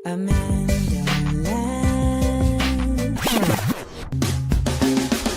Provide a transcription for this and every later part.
AmandaLand.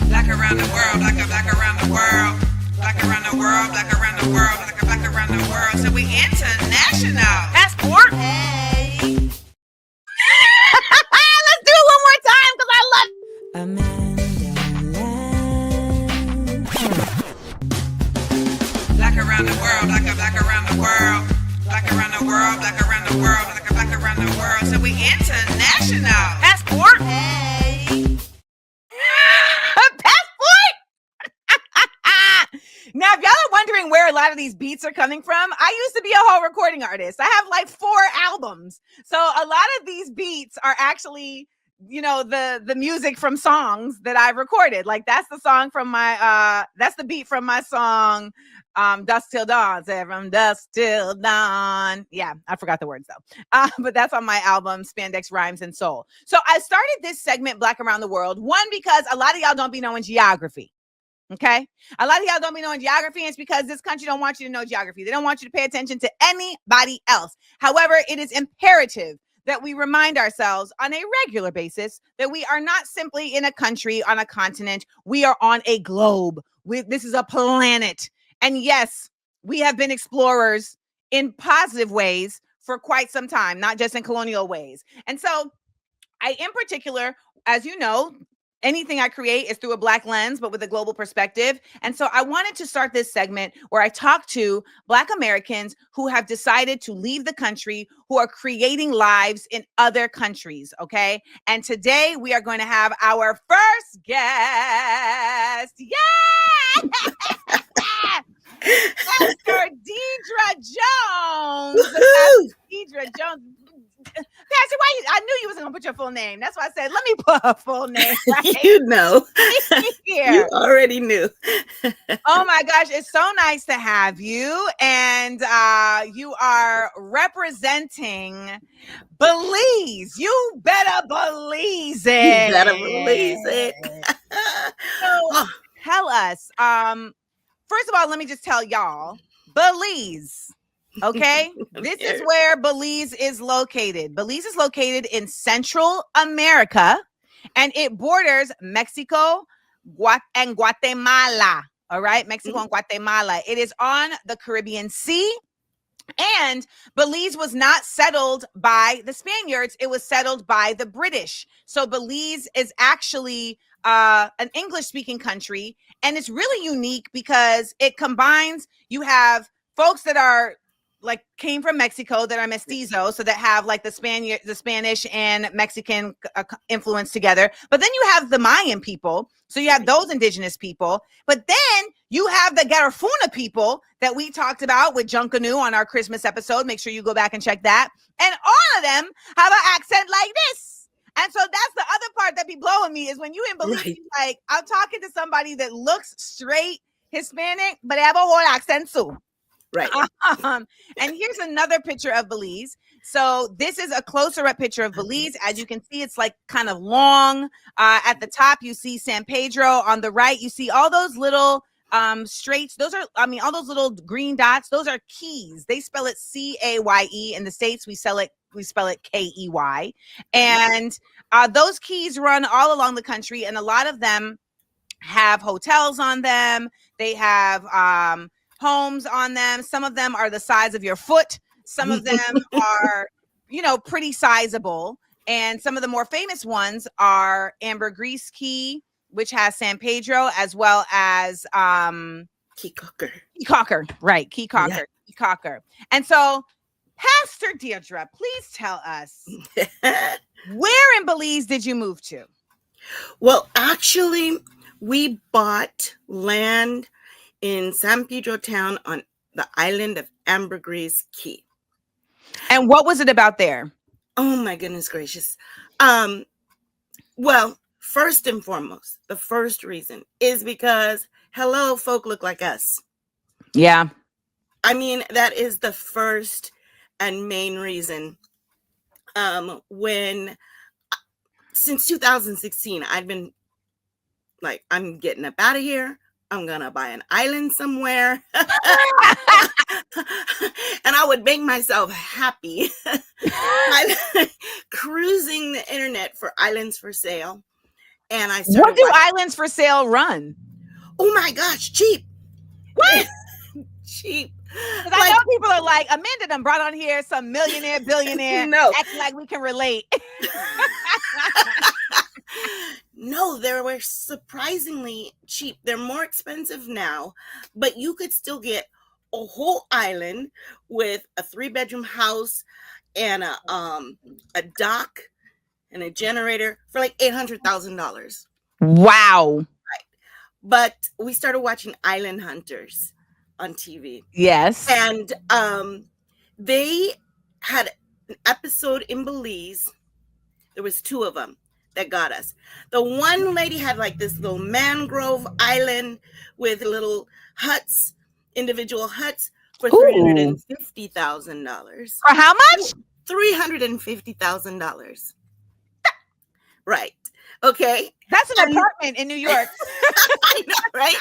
Black around the world, black around the world, black around the world, black around the world, black around the world. So we international. Passport. Hey. Let's do it one more time because I love AmandaLand. black around the world, black around the world, black around the world, black around the world, black around the world. So we international. Passport. Hey. Passport. Now, if y'all are wondering where a lot of these beats are coming from, I used to be a whole recording artist. I have like 4 albums. So a lot of these beats are actually, you know, the music from songs that I recorded. Like that's the song from my that's the beat from my song Dusk Till Dawn. Say from Dusk Till Dawn. Yeah, I forgot the words though. But that's on my album Spandex Rhymes and Soul. So I started this segment Black Around the World, one, because a lot of y'all don't be knowing geography. Okay, a lot of y'all don't be knowing geography, and it's because this country don't want you to know geography. They don't want you to pay attention to anybody else. However, it is imperative that we remind ourselves on a regular basis that we are not simply in a country, on a continent. We are on a globe. This is a planet. And yes, we have been explorers in positive ways for quite some time, not just in colonial ways. And so I, in particular, as you know, anything I create is through a Black lens, but with a global perspective. And so I wanted to start this segment where I talk to Black Americans who have decided to leave the country, who are creating lives in other countries, okay? And today we are going to have our first guest. Yeah! Pastor Deidre Jones. Deidre Jones. Pastor, why I knew you wasn't gonna put your full name. That's why I said, let me put her full name. Right? You know, you already knew. Oh my gosh, it's so nice to have you. And you are representing Belize. You better Belize it. You better believe it. So tell us, first of all, let me just tell y'all, Belize. Okay, this is where Belize is located. Belize is located in Central America, and it borders Mexico and Guatemala. All right, Mexico and Guatemala. It is on the Caribbean Sea, and Belize was not settled by the Spaniards. It was settled by the British. So Belize is actually an English-speaking country, and it's really unique because it combines, you have folks that are like came from Mexico that are mestizo, so that have like the Spanish and Mexican influence together. But then you have the Mayan people, so you have those indigenous people. But then you have the Garifuna people that we talked about with Junkanu on our Christmas episode. Make sure you go back and check that. And all of them have an accent like this. And so that's the other part that be blowing me is when you in Belize, right. Like I'm talking to somebody that looks straight Hispanic, but they have a whole accent too. Right. And here's another picture of Belize. So this is a closer up picture of Belize. As you can see, it's like kind of long. At the top, you see San Pedro. On the right, you see all those little straits. Those are, all those little green dots. Those are keys. They spell it Caye. In the States, we spell it Key. And those keys run all along the country, and a lot of them have hotels on them. They have homes on them. Some of them are the size of your foot. Some of them are, pretty sizable. And some of the more famous ones are Ambergris Key, which has San Pedro, as well as Key Cocker. Right, Key Cocker. Yeah. Key Cocker. And so, Pastor Deidre, please tell us, where in Belize did you move to? Well, actually, we bought land in San Pedro town on the island of Ambergris Key. And what was it about there? Oh my goodness gracious. Well, first and foremost, the first reason is because hello, folk look like us. Yeah. I mean, that is the first and main reason. Since 2016, I've been like, I'm getting up out of here. I'm going to buy an island somewhere. And I would make myself happy for Islands for Sale, and I What started do watching. Islands for Sale run? Oh my gosh, cheap. What? Cheap. Because I know people are like, Amanda done brought on here some millionaire, billionaire, No. acting like we can relate. No, they were surprisingly cheap. They're more expensive now, but you could still get a whole island with a 3-bedroom house and a dock and a generator for like $800,000. Wow. But we started watching Island Hunters on TV. Yes. And they had an episode in Belize. There was 2 of them that got us. The one lady had like this little mangrove island with little huts, individual huts for $350,000. For how much? $350,000. Right. Okay. That's an apartment in New York. I know, right?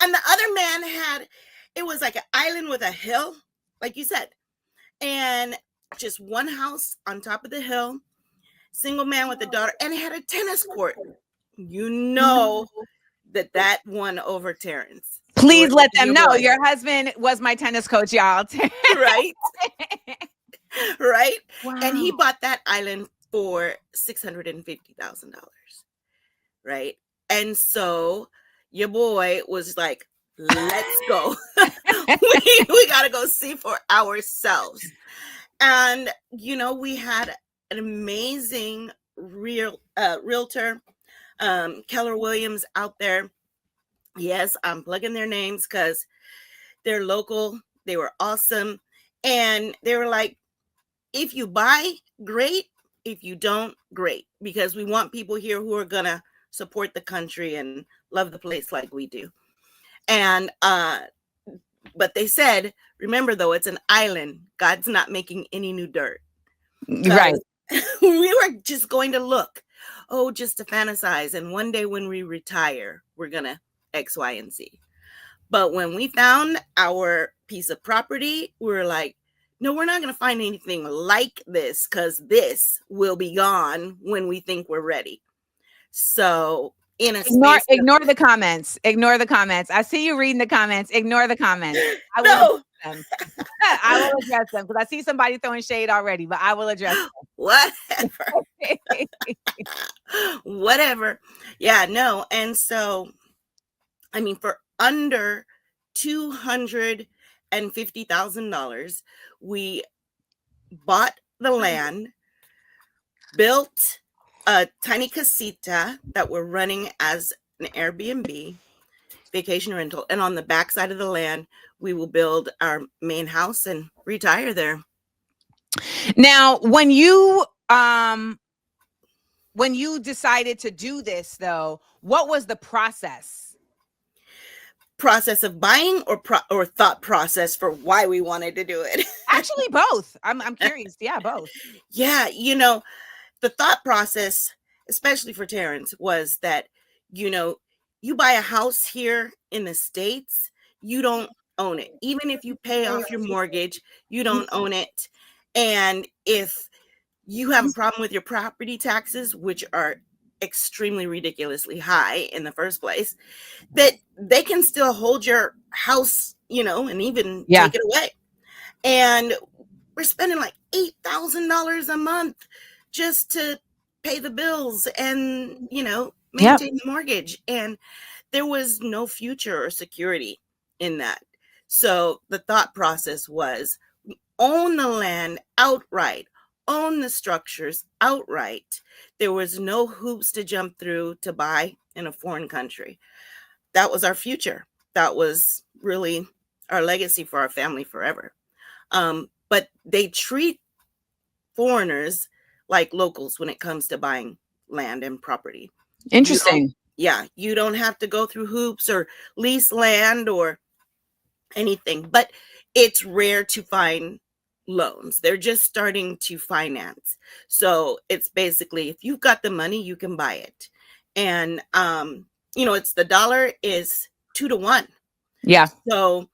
And the other man had, it was like an island with a hill, like you said, and just one house on top of the hill, single man with a daughter, and it had a tennis court. You know that won over Terrence. Please let them know your husband was my tennis coach, y'all. Right? Right? Wow. And he bought that island for $650,000. Right? And so your boy was like, let's go. we got to go see for ourselves. And, you know, we had an amazing realtor, Keller Williams out there. Yes, I'm plugging their names because they're local. They were awesome. And they were like, if you buy, great. If you don't, great. Because we want people here who are going to support the country and love the place like we do. And, but they said, remember though, it's an island. God's not making any new dirt. Right. We were just going to look, just to fantasize. And one day when we retire, we're going to X, Y, and Z. But when we found our piece of property, we were like, no, we're not going to find anything like this because this will be gone when we think we're ready. So ignore the comments. Ignore the comments. I see you reading the comments. Ignore the comments. I will address them. I will address them because I see somebody throwing shade already, but I will address them. Whatever. Yeah, no. And so, I mean, for under $250,000, we bought the land, built a tiny casita that we're running as an Airbnb, vacation rental. And on the backside of the land, we will build our main house and retire there. Now, when you decided to do this, though, what was the process? Process of buying or thought process for why we wanted to do it? Actually, both. I'm curious. Yeah, both. Yeah, you know, the thought process, especially for Terrence, was that, you know, you buy a house here in the States, you don't own it. Even if you pay off your mortgage, you don't own it. And if you have a problem with your property taxes, which are extremely ridiculously high in the first place, that they can still hold your house, you know, and even take it away. And we're spending like $8,000 a month just to pay the bills and, you know, maintain the mortgage. And there was no future or security in that. So the thought process was own the land outright, own the structures outright. There was no hoops to jump through to buy in a foreign country. That was our future. That was really our legacy for our family forever. But they treat foreigners like locals when it comes to buying land and property. Interesting. You don't have to go through hoops or lease land or anything, but it's rare to find loans. They're just starting to finance. So it's basically, if you've got the money, you can buy it. And, you know, it's the dollar is 2 to 1. Yeah. So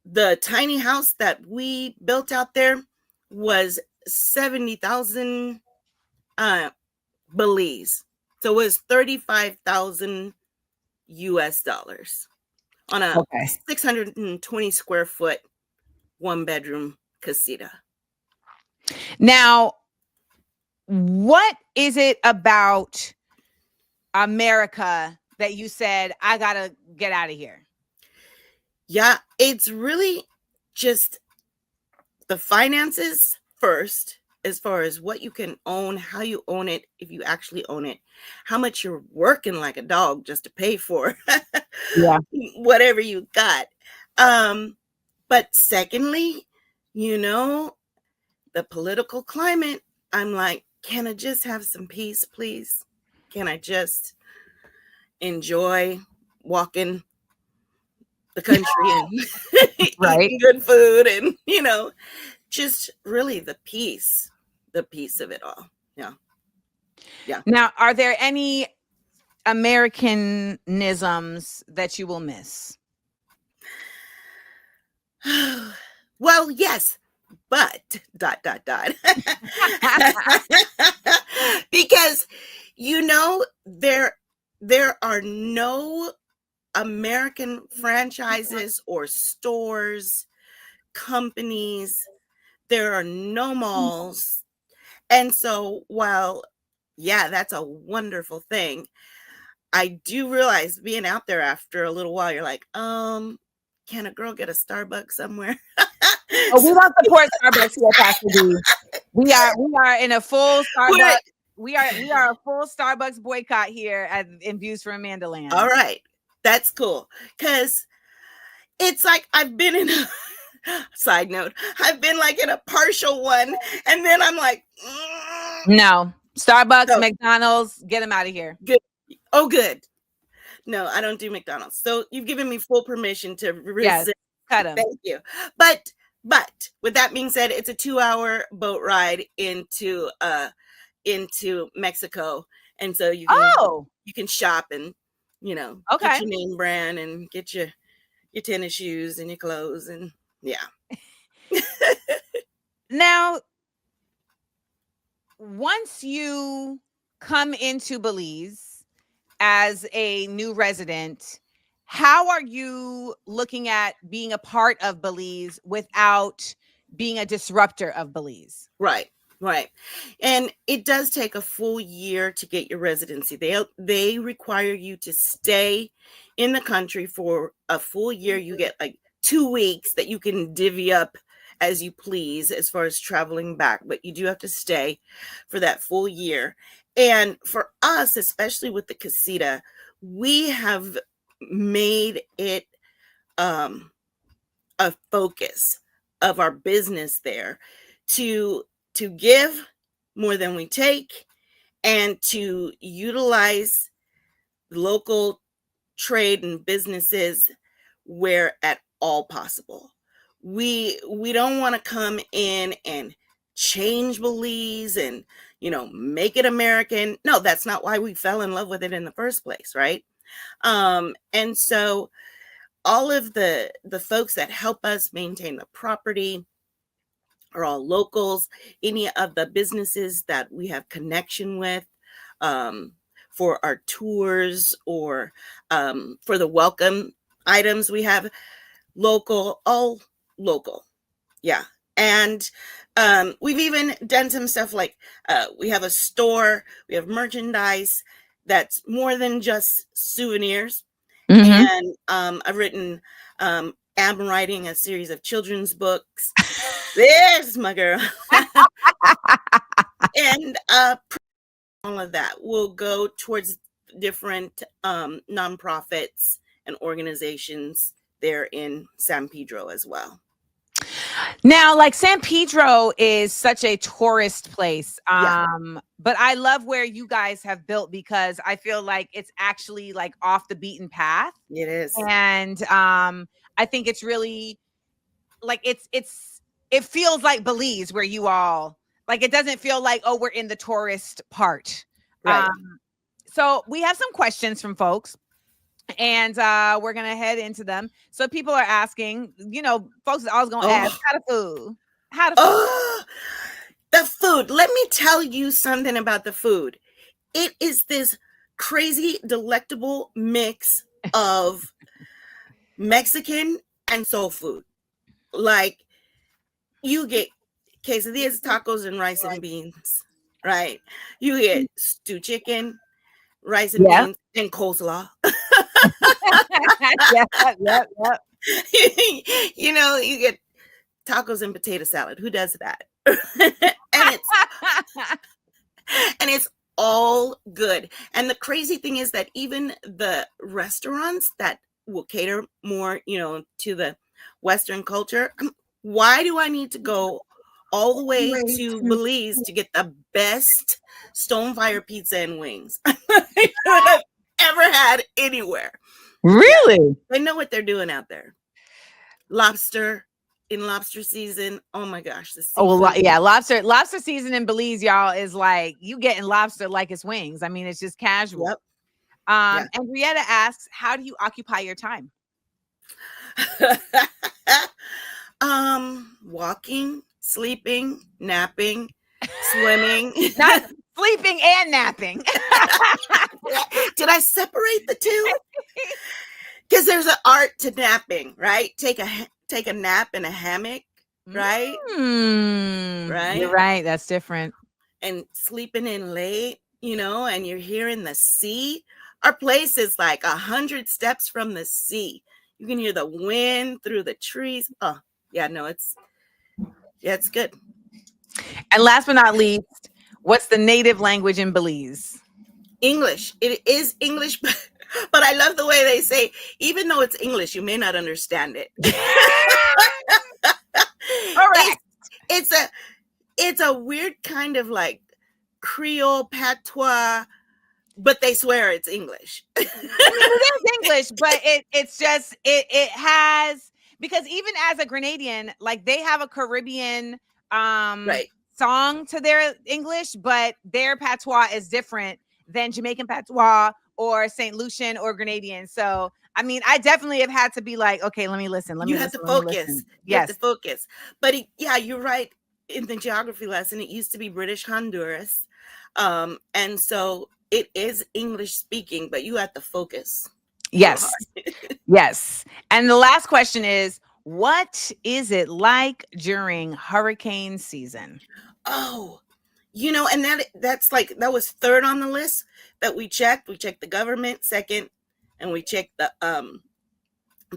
the tiny house that we built out there was $70,000 Belize. So it was 35,000 US dollars on a 620 square foot, 1-bedroom casita. Now, what is it about America that you said, I gotta get out of here? Yeah, it's really just the finances first, as far as what you can own, how you own it, if you actually own it, how much you're working like a dog just to pay for whatever you got. But secondly, the political climate, I'm like, can I just have some peace, please? Can I just enjoy walking the country and eating good food and, just really the peace of it all. Yeah. Now, are there any Americanisms that you will miss? Well, yes, but ... because there are no American franchises or stores, companies. There are no malls. And so while, yeah, that's a wonderful thing, I do realize being out there after a little while, you're like, can a girl get a Starbucks somewhere? Oh, we don't support Starbucks here, Pastor D. We are in a full Starbucks. We are a full Starbucks boycott here in Views from AmandaLand. All right, that's cool, because it's like I've been in a side note. I've been like in a partial one, and then I'm like, no, Starbucks, McDonald's, get them out of here. Good. Oh, good. No, I don't do McDonald's. So you've given me full permission to resist. Yes, cut them. Thank you. But with that being said, it's a 2-hour boat ride into Mexico, and so you can shop and get your name brand and get your tennis shoes and your clothes, and Now, once you come into Belize as a new resident, how are you looking at being a part of Belize without being a disruptor of Belize? Right. And it does take a full year to get your residency. They require you to stay in the country for a full year. You get like 2 weeks that you can divvy up as you please as far as traveling back, but you do have to stay for that full year. And for us, especially with the casita, we have made it a focus of our business there to give more than we take, and to utilize local trade and businesses where at all possible. We don't want to come in and change Belize and make it American. No, that's not why we fell in love with it in the first place, right? And so all of the folks that help us maintain the property are all locals. Any of the businesses that we have connection with for our tours or for the welcome items, we have all local. Yeah. And we've even done some stuff like we have a store, we have merchandise that's more than just souvenirs. And I've written, I'm writing a series of children's books. There's my girl. And all of that will go towards different nonprofits and organizations there in San Pedro as well. Now, like San Pedro is such a tourist place. But I love where you guys have built, because I feel like it's actually like off the beaten path. It is. And I think it's really like it feels like Belize, where you all like, it doesn't feel like, oh, we're in the tourist part. Right. So we have some questions from folks, and we're gonna head into them. So people are asking, folks are always gonna ask, how the food? The food. Let me tell you something about the food. it is this crazy, delectable mix of Mexican and soul food. Like, you get quesadillas, tacos, and rice and beans, right? You get stew chicken, rice and Yeah. beans, and coleslaw. Yep. You know, you get tacos and potato salad. Who does that? and it's all good. And the crazy thing is that even the restaurants that will cater more, you know, to the Western culture, why do I need to go all the way to Belize to get the best Stonefire pizza and wings that I've ever had anywhere? Really? Yeah, they know what they're doing out there. Lobster in lobster season. Oh my gosh. The Oh, well, seafood. yeah, lobster season in Belize, y'all, is like you getting lobster like it's wings. I mean, it's just casual. Yep. And Brietta asks, how do you occupy your time? Walking, sleeping, napping, swimming. Not sleeping and napping. Did I separate the two? Because there's an art to napping, right? Take a nap in a hammock, right? Right. You're right. That's different. And sleeping in late, you know, and you're hearing the sea. Our place is like 100 steps from the sea. You can hear the wind through the trees. Oh, yeah, no, it's good. And last but not least, what's the native language in Belize? English. It is English, but I love the way they say, even though it's English, you may not understand it. Correct. It's a weird kind of like Creole patois, but they swear it's English. I mean, it is English, but it's just it has, because even as a Grenadian, like they have a Caribbean Right. song to their English, but their patois is different than Jamaican patois or St. Lucian or Grenadian. So I mean, I definitely have had to be like, okay, let me listen. You have to focus. You have to focus. But yeah, you're right. In the geography lesson, it used to be British Honduras. And so it is English speaking, but you have to focus. Yes. Yes. And the last question is, what is it like during hurricane season? Oh, you know, and that's like, that was third on the list that we checked. We checked the government second, and we checked the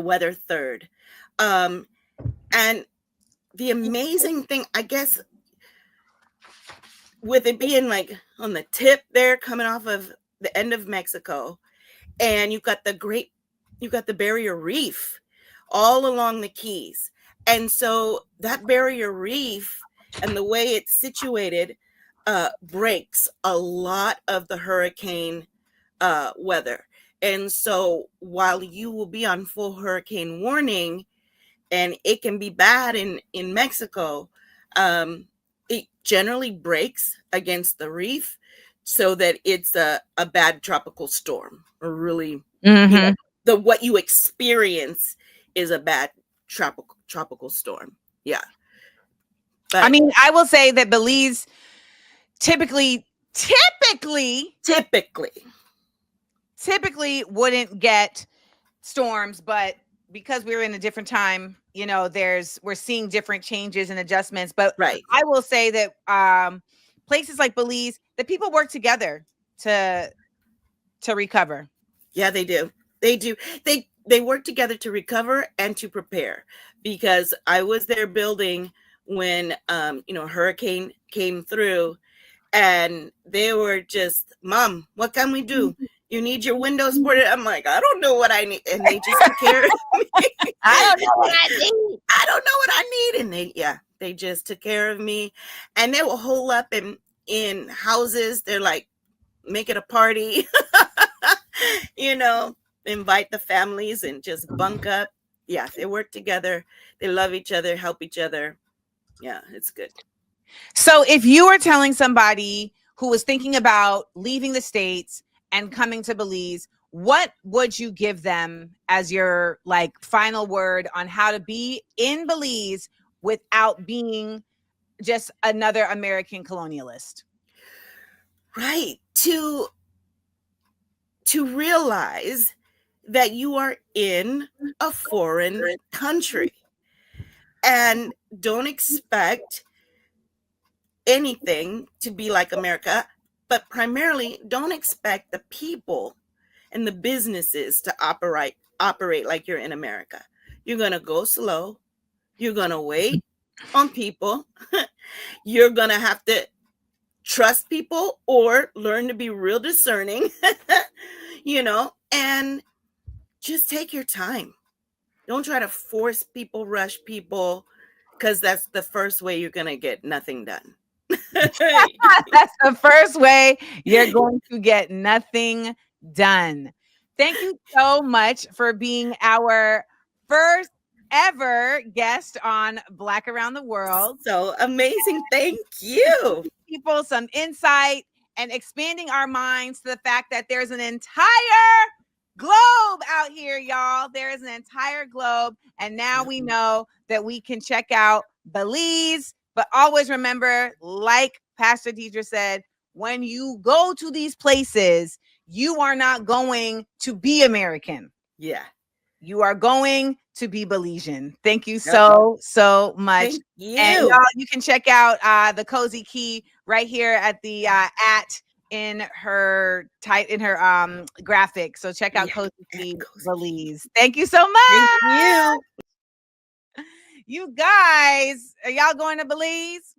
weather third. And the amazing thing, I guess, with it being like on the tip there, coming off of the end of Mexico, and you've got the barrier reef all along the Keys. And so that barrier reef and the way it's situated breaks a lot of the hurricane weather. And so while you will be on full hurricane warning, and it can be bad in Mexico, it generally breaks against the reef so that it's a bad tropical storm, or really, you know, what you experience is a bad tropical storm. Yeah. But I mean, I will say that Belize typically wouldn't get storms, but because we're in a different time, you know, we're seeing different changes and adjustments. But right. I will say that places like Belize, that people work together to recover. Yeah, they do. They do. They work together to recover and to prepare, because I was there building when you know, hurricane came through, and they were just, Mom, what can we do? You need your windows ported. I'm like, I don't know what I need. And they just took care of me. I don't know what I need. I don't know what I need. And they just took care of me. And they will hole up in houses. They're like, make it a party, you know, invite the families and just bunk up. Yeah, they work together. They love each other, help each other. Yeah, it's good. So if you were telling somebody who was thinking about leaving the States and coming to Belize, what would you give them as your like final word on how to be in Belize without being just another American colonialist? Right. to realize that you are in a foreign country, and don't expect anything to be like America, but primarily don't expect the people and the businesses to operate like you're in America. You're going to go slow. You're going to wait on people. You're going to have to trust people or learn to be real discerning, and just take your time. Don't try to force people, rush people, because that's the first way you're going to get nothing done. That's the first way you're going to get nothing done. Thank you so much for being our first ever guest on Black Around the World. So amazing. Thank you. People some insight and expanding our minds to the fact that there's an entire globe out here, y'all. There is an entire globe. And now we know that we can check out Belize. But always remember, like Pastor Deidre said, when you go to these places, you are not going to be American. Yeah. You are going to be Belizean. Thank you so much. Thank you. And y'all, you can check out the Cozy Key right here at the at in her graphic. So check out Cozy Key Belize. Thank you so much. Thank you. You guys, are y'all going to Belize?